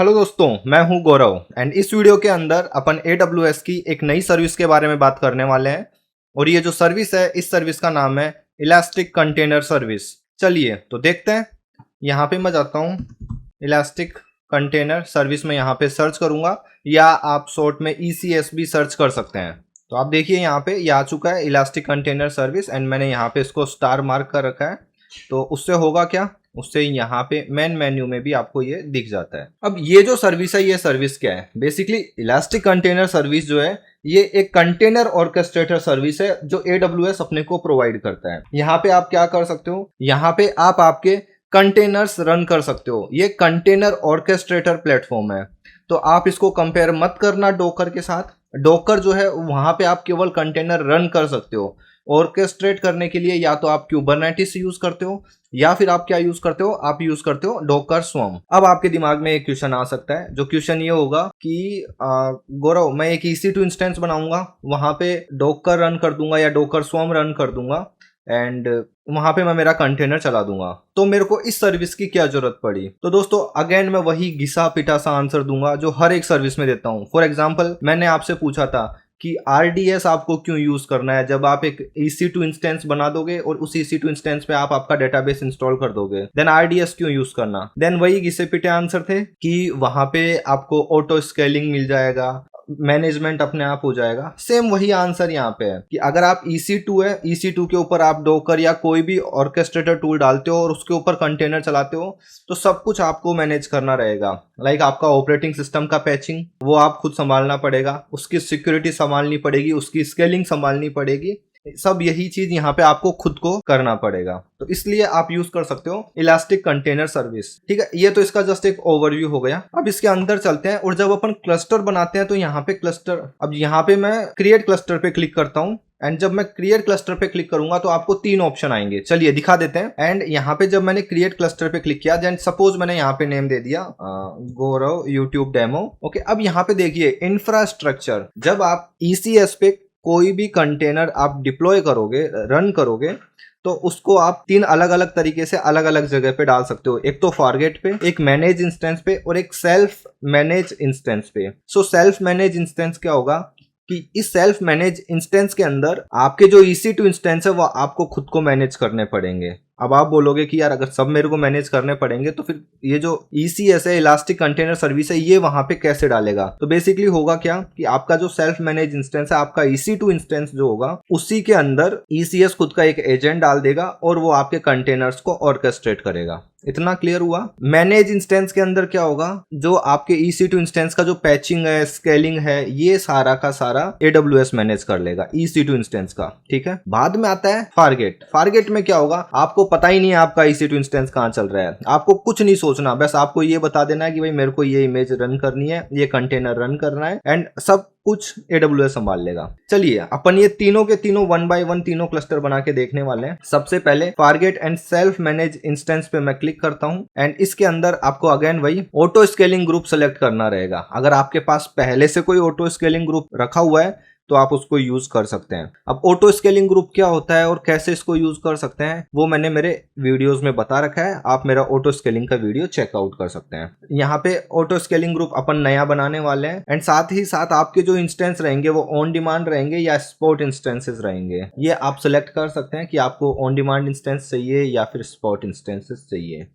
Hello दोस्तों, मैं हूं गौरव एंड इस वीडियो के अंदर अपन AWS की एक नई सर्विस के बारे में बात करने वाले हैं। और ये जो सर्विस है, इस सर्विस का नाम है इलास्टिक कंटेनर सर्विस। चलिए तो देखते हैं। यहाँ पे मैं जाता हूँ, इलास्टिक कंटेनर सर्विस में यहाँ पे सर्च करूंगा, या आप शॉर्ट में ECS भी सर्च कर सकते हैं। तो आप देखिए यहाँ पे ये आ चुका है इलास्टिक कंटेनर सर्विस एंड मैंने यहाँ पे इसको स्टार मार्क कर रखा है। तो उससे होगा क्या, उससे यहाँ पे मेन मेन्यू में भी आपको ये दिख जाता है। अब ये जो सर्विस है, ये सर्विस क्या है? बेसिकली इलास्टिक कंटेनर सर्विस जो है, ये एक कंटेनर ऑर्केस्ट्रेटर सर्विस है जो AWS अपने को प्रोवाइड करता है। यहाँ पे आप क्या कर सकते हो, यहाँ पे आप आपके कंटेनर्स रन कर सकते हो। ये कंटेनर ऑर्केस्ट्रेटर प्लेटफॉर्म है। तो आप इसको कंपेयर मत करना डोकर के साथ। डोकर जो है वहां पे आप केवल कंटेनर रन कर सकते हो। ऑर्केस्ट्रेट करने के लिए या तो आप क्यूबरनेटिस यूज करते हो, या फिर आप क्या यूज करते हो, आप यूज करते हो डोकर स्वम। अब आपके दिमाग में एक क्वेश्चन आ सकता है, जो क्वेश्चन ये होगा कि गौरव, मैं एक EC2 इंस्टेंस बनाऊंगा, वहां पे डोकर रन कर दूंगा या डोकर स्वम रन कर दूंगा एंड वहां पे मैं मेरा कंटेनर चला दूंगा, तो मेरे को इस सर्विस की क्या जरूरत पड़ी? तो दोस्तों अगेन मैं वही घिसा पिटा सा आंसर दूंगा जो हर एक सर्विस में देता हूं। फॉर एग्जांपल, मैंने आपसे पूछा था कि RDS आपको क्यों यूज करना है। जब आप एक EC2 इंस्टेंस बना दोगे और उस EC2 इंस्टेंस पे आप आपका डेटाबेस इंस्टॉल कर दोगे, देन RDS क्यों यूज करना? देन वही घिसे पिटे आंसर थे कि वहां पे आपको ऑटो स्केलिंग मिल जाएगा, मैनेजमेंट अपने आप हो जाएगा। सेम वही आंसर यहाँ पे है कि अगर आप EC2 है, EC2 के ऊपर आप डोकर या कोई भी ऑर्केस्ट्रेटर टूल डालते हो और उसके ऊपर कंटेनर चलाते हो, तो सब कुछ आपको मैनेज करना रहेगा। लाइक आपका ऑपरेटिंग सिस्टम का पैचिंग, वो आप खुद संभालना पड़ेगा, उसकी सिक्योरिटी संभालनी पड़ेगी, उसकी स्केलिंग संभालनी पड़ेगी। सब यही चीज यहाँ पे आपको खुद को करना पड़ेगा। तो इसलिए आप यूज कर सकते हो इलास्टिक कंटेनर सर्विस। ठीक है, ये तो इसका जस्ट एक ओवरव्यू हो गया। अब इसके अंदर चलते हैं, और जब अपन क्लस्टर बनाते हैं तो यहाँ पे क्लस्टर, अब यहाँ पे मैं क्रिएट क्लस्टर पे क्लिक करता हूँ एंड जब मैं क्रिएट क्लस्टर पे क्लिक करूंगा तो आपको 3 ऑप्शन आएंगे। चलिए दिखा देते हैं। एंड यहाँ पे जब मैंने क्रिएट क्लस्टर पे क्लिक किया, देन सपोज मैंने यहाँ पे नेम दे दिया गौरव यूट्यूब डेमो। ओके, अब यहाँ पे देखिए इंफ्रास्ट्रक्चर। जब आप ECS पे कोई भी कंटेनर आप डिप्लॉय करोगे, रन करोगे, तो उसको आप 3 अलग अलग तरीके से अलग अलग जगह पे डाल सकते हो। एक तो फॉरगेट पे, एक मैनेज इंस्टेंस पे, और एक सेल्फ मैनेज इंस्टेंस पे। सो सेल्फ मैनेज इंस्टेंस क्या होगा कि इस सेल्फ मैनेज इंस्टेंस के अंदर आपके जो EC2 इंस्टेंस है वो आपको खुद को मैनेज करने पड़ेंगे। अब आप बोलोगे कि यार अगर सब मेरे को मैनेज करने पड़ेंगे तो फिर ये जो ECS है, इलास्टिक कंटेनर सर्विस है, ये वहां पे कैसे डालेगा? तो बेसिकली होगा क्या कि आपका जो सेल्फ मैनेज इंस्टेंस है, आपका EC2 इंस्टेंस जो होगा, उसी के अंदर ECS खुद का एक एजेंट डाल देगा और वो आपके कंटेनर्स को ऑर्केस्ट्रेट करेगा। इतना क्लियर हुआ? मैनेज इंस्टेंस के अंदर क्या होगा, जो आपके EC2 इंस्टेंस का जो पैचिंग है, स्केलिंग है, ये सारा का सारा AWS मैनेज कर लेगा EC2 इंस्टेंस का। ठीक है, बाद में आता है फॉरगेट। फॉरगेट में क्या होगा, आपको पता ही नहीं है आपका EC2 इंस्टेंस कहाँ चल रहा है, आपको कुछ नहीं सोचना, बस आपको ये बता देना है कि भाई मेरे को ये इमेज रन करनी है, ये कंटेनर रन करना है, एंड सब कुछ AWS संभाल लेगा। चलिए अपन ये तीनों के तीनों 1 बाय 1 तीनों क्लस्टर बना के देखने वाले हैं। सबसे पहले forget and self manage instance पे मैं क्लिक करता हूं एंड इसके अंदर आपको अगेन वही ऑटो स्केलिंग ग्रुप सेलेक्ट करना रहेगा। अगर आपके पास पहले से कोई ऑटो स्केलिंग ग्रुप रखा हुआ है तो आप उसको यूज कर सकते हैं। अब ऑटो स्केलिंग ग्रुप क्या होता है और कैसे इसको यूज कर सकते हैं, वो मैंने मेरे वीडियोस में बता रखा है। आप मेरा ऑटो स्केलिंग का वीडियो चेकआउट कर सकते हैं। यहाँ पे ऑटो स्केलिंग ग्रुप अपन नया बनाने वाले हैं एंड साथ ही साथ आपके जो इंस्टेंस रहेंगे वो ऑन डिमांड रहेंगे या स्पॉट इंस्टेंसेस रहेंगे। ये आप सिलेक्ट कर सकते हैं कि आपको ऑन डिमांड इंस्टेंस चाहिए या फिर स्पॉट इंस्टेंसेस चाहिए।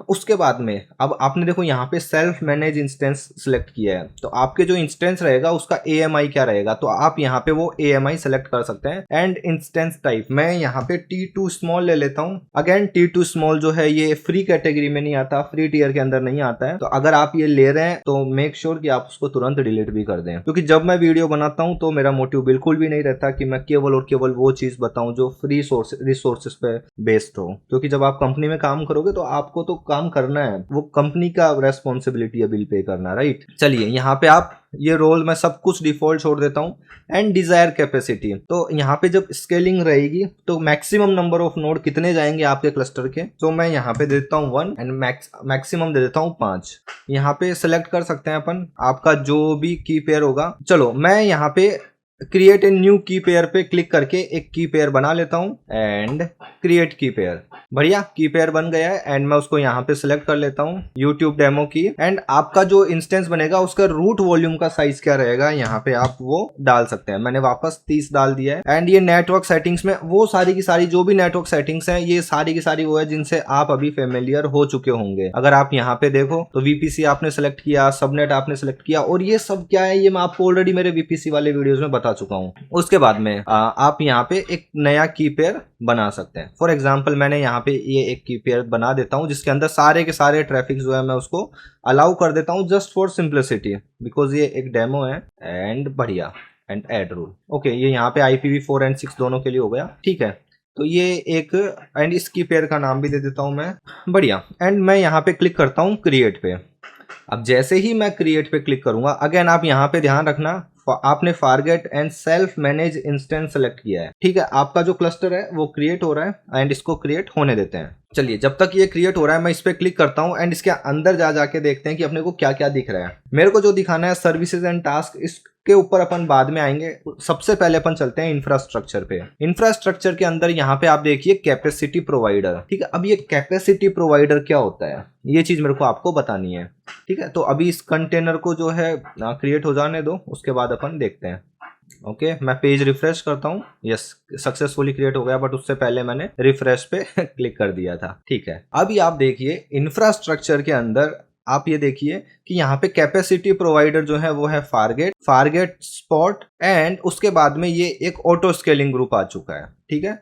उसके बाद में अब आपने देखो यहाँ पे सेल्फ मैनेज इंस्टेंस सिलेक्ट किया है, तो आपके जो इंस्टेंस रहेगा उसका AMI क्या रहेगा, तो आप यहाँ पे वो AMI सेलेक्ट कर सकते हैं। एंड इंस्टेंस टाइप मैं यहाँ पे T2 स्मॉल ले लेता हूँ। अगेन T2 स्मॉल जो है ये फ्री कैटेगरी में नहीं आता, फ्री टियर के अंदर नहीं आता है। तो अगर आप ये ले रहे हैं तो मेक श्योर कि आप उसको तुरंत डिलीट भी कर दें, क्योंकि जब मैं वीडियो बनाता हूँ तो मेरा मोटिव बिल्कुल भी नहीं रहता कि मैं केवल और केवल वो चीज बताऊं जो फ्री रिसोर्सेज पे बेस्ड हो। क्योंकि जब आप कंपनी में काम करोगे तो आपको तो काम करना है, वो कंपनी का रेस्पॉन्सिबिलिटी है बिल पे करना, राइट। चलिए यहाँ पे आप ये रोल मैं सब कुछ डिफॉल्ट छोड़ देता हूँ। एंड डिजायर कैपेसिटी, तो यहाँ पे जब स्केलिंग रहेगी तो मैक्सिमम नंबर ऑफ नोड कितने जाएंगे आपके क्लस्टर के, तो मैं यहाँ पे देता हूँ 1 एंड मैक्सिमम दे देता हूँ 5। यहाँ पे सेलेक्ट कर सकते हैं अपन आपका जो भी की पेयर होगा। चलो मैं यहाँ पे क्रिएट ए न्यू की पेयर पे क्लिक करके एक की पेयर बना लेता हूं एंड क्रिएट की पेयर। बढ़िया, की पेयर बन गया है एंड मैं उसको यहाँ पे सिलेक्ट कर लेता हूँ यूट्यूब डेमो की। एंड आपका जो इंस्टेंस बनेगा उसका रूट वॉल्यूम का साइज क्या रहेगा यहाँ पे आप वो डाल सकते हैं। मैंने वापस 30 डाल दिया है। एंड ये नेटवर्क सेटिंग्स में वो सारी की सारी जो भी नेटवर्क सेटिंग्स हैं ये सारी की सारी वो है जिनसे आप अभी फेमिलियर हो चुके होंगे। अगर आप यहाँ पे देखो तो वीपीसी आपने सेलेक्ट किया, सबनेट आपने सेलेक्ट किया और ये सब क्या है ये मैं आपको ऑलरेडी मेरे वीपीसी वाले वीडियोस में बता चुका हूँ। उसके बाद में आप यहाँ पे एक नया की पेयर बना सकते हैं। फॉर एग्जाम्पल मैंने यहाँ पे ये एक की पेयर बना देता हूँ जिसके अंदर सारे के सारे ट्रैफिक जो है मैं उसको अलाउ कर देता हूँ जस्ट फॉर सिंप्लिसिटी बिकॉज ये एक डेमो है। एंड बढ़िया एंड एड रूल ओके, ये यहाँ पे IPv4 एंड 6 दोनों के लिए हो गया। ठीक है, तो ये एक एंड इसकी पेयर का नाम भी दे देता हूँ मैं। बढ़िया, एंड मैं यहाँ पे क्लिक करता हूँ क्रिएट पे। अब जैसे ही मैं क्रिएट पे क्लिक करूंगा अगेन आप यहाँ पे ध्यान रखना आपने forget and self manage instance select किया है। ठीक है, आपका जो क्लस्टर है वो क्रिएट हो रहा है एंड इसको क्रिएट होने देते हैं। चलिए, जब तक ये क्रिएट हो रहा है मैं इस पे क्लिक करता हूं एंड इसके अंदर जा जाके देखते हैं कि अपने को क्या क्या दिख रहा है। मेरे को जो दिखाना है सर्विसेज एंड टास्क, इसके ऊपर अपन बाद में आएंगे। सबसे पहले अपन चलते हैं इंफ्रास्ट्रक्चर पे। इंफ्रास्ट्रक्चर के अंदर यहाँ पे आप देखिए कैपेसिटी प्रोवाइडर। ठीक है, अब ये कैपेसिटी प्रोवाइडर क्या होता है ये चीज मेरे को आपको बतानी है। ठीक है, तो अभी इस कंटेनर को जो है क्रिएट हो जाने दो, उसके बाद अपन देखते हैं। ओके, मैं पेज रिफ्रेश करता हूँ। यस, सक्सेसफुली क्रिएट हो गया, बट उससे पहले मैंने रिफ्रेश पे क्लिक कर दिया था। ठीक है, अभी आप देखिए इंफ्रास्ट्रक्चर के अंदर आप ये देखिए कि यहाँ पे कैपेसिटी प्रोवाइडर जो है वो है फारगेट स्पॉट एंड उसके बाद में ये एक ऑटो स्केलिंग ग्रुप आ चुका है। ठीक है,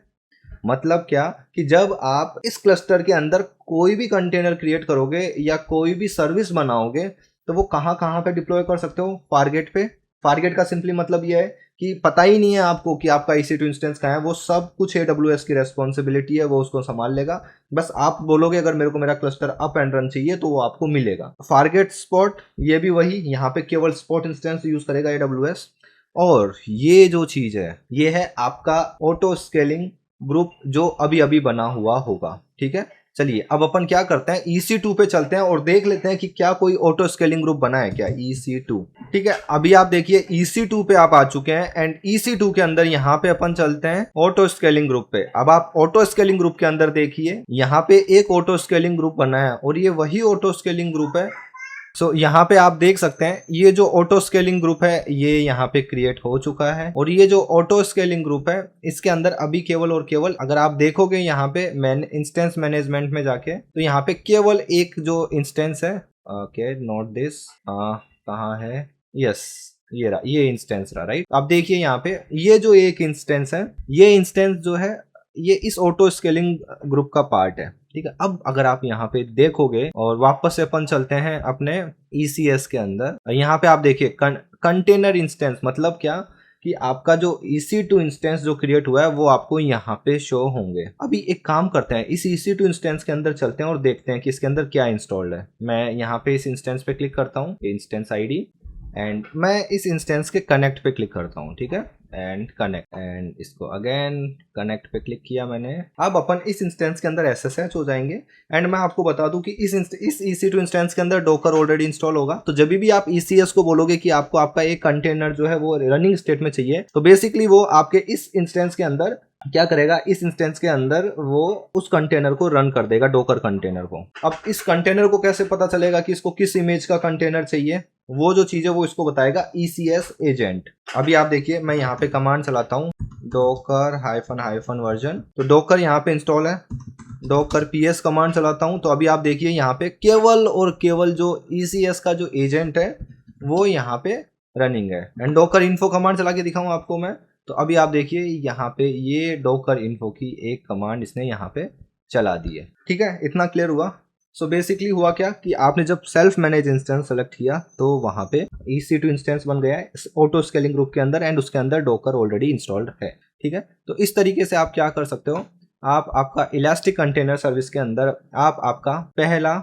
मतलब क्या कि जब आप इस क्लस्टर के अंदर कोई भी कंटेनर क्रिएट करोगे या कोई भी सर्विस बनाओगे तो वो कहाँ कहाँ पे डिप्लॉय कर सकते हो, फारगेट पे। फारगेट का सिंपली मतलब ये है कि पता ही नहीं है आपको कि आपका EC2 इंस्टेंस कहाँ है, वो सब कुछ AWS की रेस्पॉन्सिबिलिटी है, वो उसको संभाल लेगा। बस आप बोलोगे अगर मेरे को मेरा क्लस्टर अप एंड रन चाहिए तो वो आपको मिलेगा। फारगेट स्पॉट ये भी वही, यहाँ पे केवल स्पॉट इंस्टेंस यूज करेगा AWS। और ये जो चीज है ये है आपका ऑटो स्केलिंग ग्रुप जो अभी अभी बना हुआ होगा। ठीक है, चलिए अब अपन क्या करते हैं EC2 पे चलते हैं और देख लेते हैं कि क्या कोई ऑटो स्केलिंग ग्रुप बना है क्या EC2। ठीक है, अभी आप देखिए EC2 पे आप आ चुके हैं एंड EC2 के अंदर यहाँ पे अपन चलते हैं ऑटो स्केलिंग ग्रुप पे। अब आप ऑटो स्केलिंग ग्रुप के अंदर देखिए यहाँ पे एक ऑटो स्केलिंग ग्रुप बना है और ये वही ऑटो स्केलिंग ग्रुप है। सो यहाँ पे आप देख सकते हैं ये जो ऑटो स्केलिंग ग्रुप है ये यहाँ पे क्रिएट हो चुका है और ये जो ऑटो स्केलिंग ग्रुप है इसके अंदर अभी केवल और केवल अगर आप देखोगे यहाँ पे इंस्टेंस मैनेजमेंट में जाके तो यहाँ पे केवल एक जो इंस्टेंस है, ओके नॉट दिस, कहाँ है, यस ये रहा, ये इंस्टेंस रहा, राइट। आप देखिए यहाँ पे ये जो एक इंस्टेंस है ये इंस्टेंस जो है ये इस ऑटो स्केलिंग ग्रुप का पार्ट है। ठीक है, अब अगर आप यहाँ पे देखोगे और वापस से अपन चलते हैं अपने ECS के अंदर, यहाँ पे आप देखिए कंटेनर इंस्टेंस मतलब क्या कि आपका जो EC2 इंस्टेंस जो क्रिएट हुआ है वो आपको यहाँ पे शो होंगे। अभी एक काम करते हैं इस EC2 इंस्टेंस के अंदर चलते हैं और देखते हैं कि इसके अंदर क्या इंस्टॉल्ड है। मैं यहाँ पे इस इंस्टेंस पे क्लिक करता हूँ, इंस्टेंस ID, एंड मैं इस इंस्टेंस के कनेक्ट पे क्लिक करता हूँ। ठीक है, एंड कनेक्ट एंड इसको अगेन कनेक्ट पे क्लिक किया मैंने। अब अपन इस इंस्टेंस के अंदर SSH हो जाएंगे एंड मैं आपको बता दूं कि इस EC2 इंस्टेंस के अंदर डोकर ऑलरेडी इंस्टॉल होगा। तो जब भी आप ECS को बोलोगे कि आपको आपका एक कंटेनर जो है वो रनिंग स्टेट में चाहिए तो बेसिकली वो आपके इस इंस्टेंस के अंदर क्या करेगा, इस इंस्टेंस के अंदर वो उस कंटेनर को रन कर देगा, डोकर कंटेनर को। अब इस कंटेनर को कैसे पता चलेगा कि इसको किस इमेज का कंटेनर चाहिए, वो जो चीज है वो इसको बताएगा ECS एजेंट। अभी आप देखिए मैं यहाँ पे कमांड चलाता हूँ docker --- वर्जन, तो डोकर यहाँ पे इंस्टॉल है। docker ps कमांड चलाता हूँ तो अभी आप देखिए यहाँ पे केवल और केवल जो ECS का जो एजेंट है वो यहाँ पे रनिंग है। एंड डोकर इन्फो कमांड चला के दिखाऊँ आपको मैं, तो अभी आप देखिए यहाँ पे ये डोकर इन्फो की एक कमांड इसने यहाँ पे चला दी है। ठीक है, इतना क्लियर हुआ। सो बेसिकली हुआ क्या कि आपने जब सेल्फ मैनेज इंस्टेंस सेलेक्ट किया तो वहां पे EC2 इंस्टेंस बन गया है ऑटो स्केलिंग ग्रुप के अंदर एंड उसके अंदर डोकर ऑलरेडी इंस्टॉल्ड है। ठीक है, तो इस तरीके से आप क्या कर सकते हो, आप आपका इलास्टिक कंटेनर सर्विस के अंदर आप आपका पहला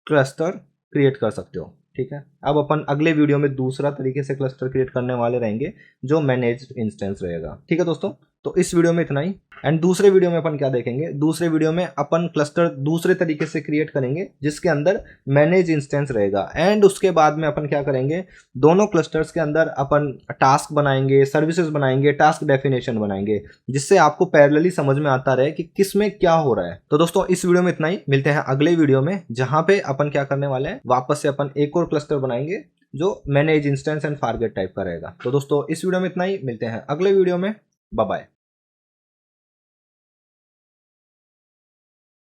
क्लस्टर क्रिएट कर सकते हो। ठीक है, अब अपन अगले वीडियो में दूसरा तरीके से क्लस्टर क्रिएट करने वाले रहेंगे जो मैनेज्ड इंस्टेंस रहेगा। ठीक है दोस्तों, तो इस वीडियो में इतना ही। एंड दूसरे वीडियो में अपन क्या देखेंगे, दूसरे वीडियो में अपन क्लस्टर दूसरे तरीके से क्रिएट करेंगे जिसके अंदर मैनेज इंस्टेंस रहेगा। एंड उसके बाद में अपन क्या करेंगे, दोनों क्लस्टर्स के अंदर अपन टास्क बनाएंगे, सर्विसेज बनाएंगे, टास्क डेफिनेशन बनाएंगे, जिससे आपको पैरेलली समझ में आता रहे कि किस में क्या हो रहा है। तो दोस्तों इस वीडियो में इतना ही, मिलते हैं अगले वीडियो में जहां पे अपन क्या करने वाले हैं, वापस से अपन एक और क्लस्टर बनाएंगे जो manage instance and forget type का रहेगा। तो दोस्तों इस वीडियो में इतना ही, मिलते हैं अगले वीडियो में, बाय बाय।